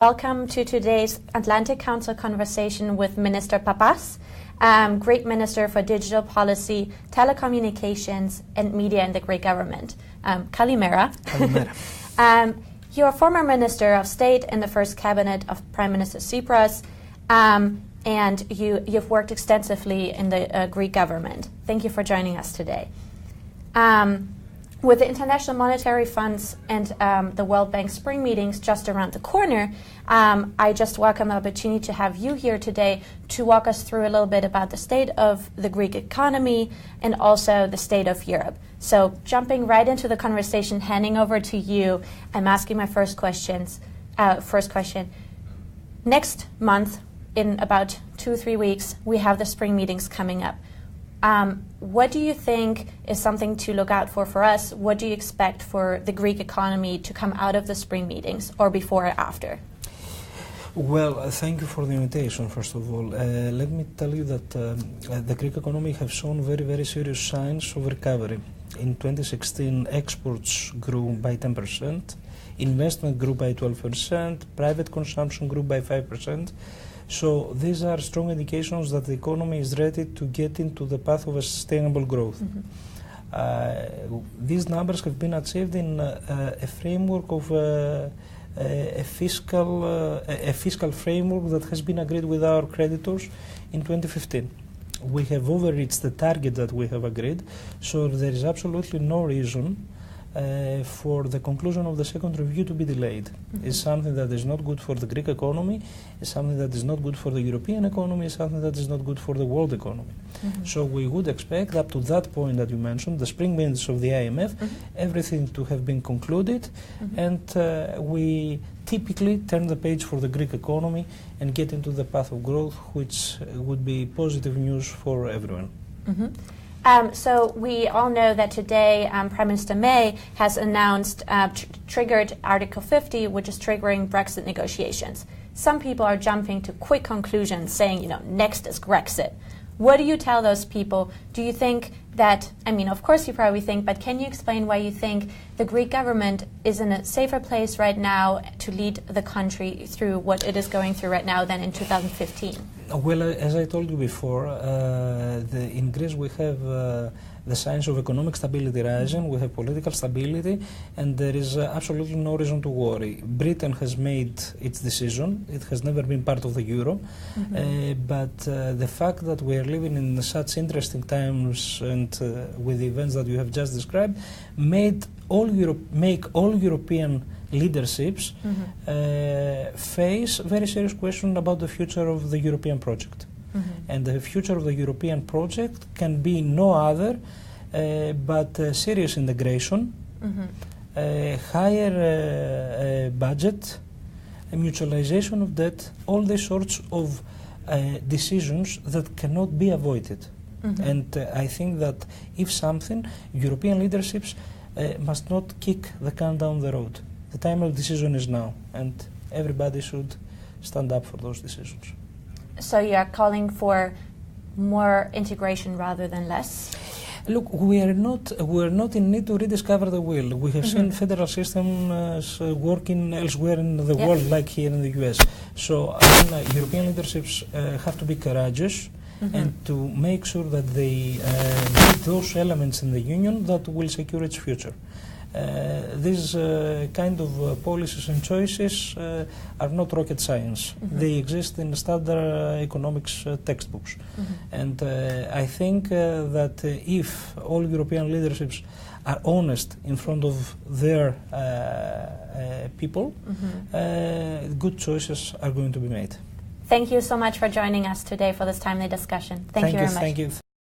Welcome to today's Atlantic Council conversation with Minister Pappas, Greek Minister for Digital Policy, Telecommunications and Media in the Greek government. Kalimera. Kalimera. You're a former Minister of State in the first cabinet of Prime Minister Tsipras, and you've worked extensively in the Greek government. Thank you for joining us today. With the International Monetary Funds and the World Bank Spring meetings just around the corner, I just welcome the opportunity to have you here today to walk us through a little bit about the state of the Greek economy and also the state of Europe. So jumping right into the conversation, handing over to you, I'm asking my first question. Next month, in about 2-3 weeks, we have the spring meetings coming up. What do you think is something to look out for us? What do you expect for the Greek economy to come out of the spring meetings, or before or after? Well, thank you for the invitation, first of all. Let me tell you that the Greek economy has shown very, very serious signs of recovery. In 2016, exports grew by 10%, investment grew by 12%, private consumption grew by 5%. So these are strong indications that the economy is ready to get into the path of a sustainable growth. Mm-hmm. These numbers have been achieved in a framework of a fiscal framework that has been agreed with our creditors in 2015. We have overreached the target that we have agreed, so there is absolutely no reason for the conclusion of the second review to be delayed. Mm-hmm. It's something that is not good for the Greek economy, it's something that is not good for the European economy, it's something that is not good for the world economy. Mm-hmm. So we would expect up to that point that you mentioned, the spring meetings of the IMF, mm-hmm. everything to have been concluded, mm-hmm. and we typically turn the page for the Greek economy and get into the path of growth, which would be positive news for everyone. Mm-hmm. So we all know that today Prime Minister May has announced, triggered Article 50, which is triggering Brexit negotiations. Some people are jumping to quick conclusions saying, next is Brexit. What do you tell those people? Do you think that, of course you probably think, but can you explain why you think the Greek government is in a safer place right now to lead the country through what it is going through right now than in 2015? Well, as I told you before, in Greece we have the signs of economic stability rising, we have political stability, and there is absolutely no reason to worry. Britain has made its decision, it has never been part of the euro, mm-hmm. But the fact that we are living in such interesting times and with the events that you have just described, make all European leaderships mm-hmm. Face very serious questions about the future of the European project. Mm-hmm. And the future of the European project can be no other but serious integration, mm-hmm. Higher budget, a mutualization of debt, all these sorts of decisions that cannot be avoided. Mm-hmm. And I think that if something, European leaderships must not kick the can down the road. The time of decision is now, and everybody should stand up for those decisions. So you are calling for more integration rather than less? Look, we are not in need to rediscover the wheel. We have mm-hmm. seen federal systems working elsewhere in the world, like here in the US. So European leaderships have to be courageous mm-hmm. and to make sure that they build those elements in the Union that will secure its future. These kind of policies and choices are not rocket science. Mm-hmm. They exist in standard economics textbooks. Mm-hmm. And I think that if all European leaderships are honest in front of their people, mm-hmm. Good choices are going to be made. Thank you so much for joining us today for this timely discussion. Thank you very much. Thank you.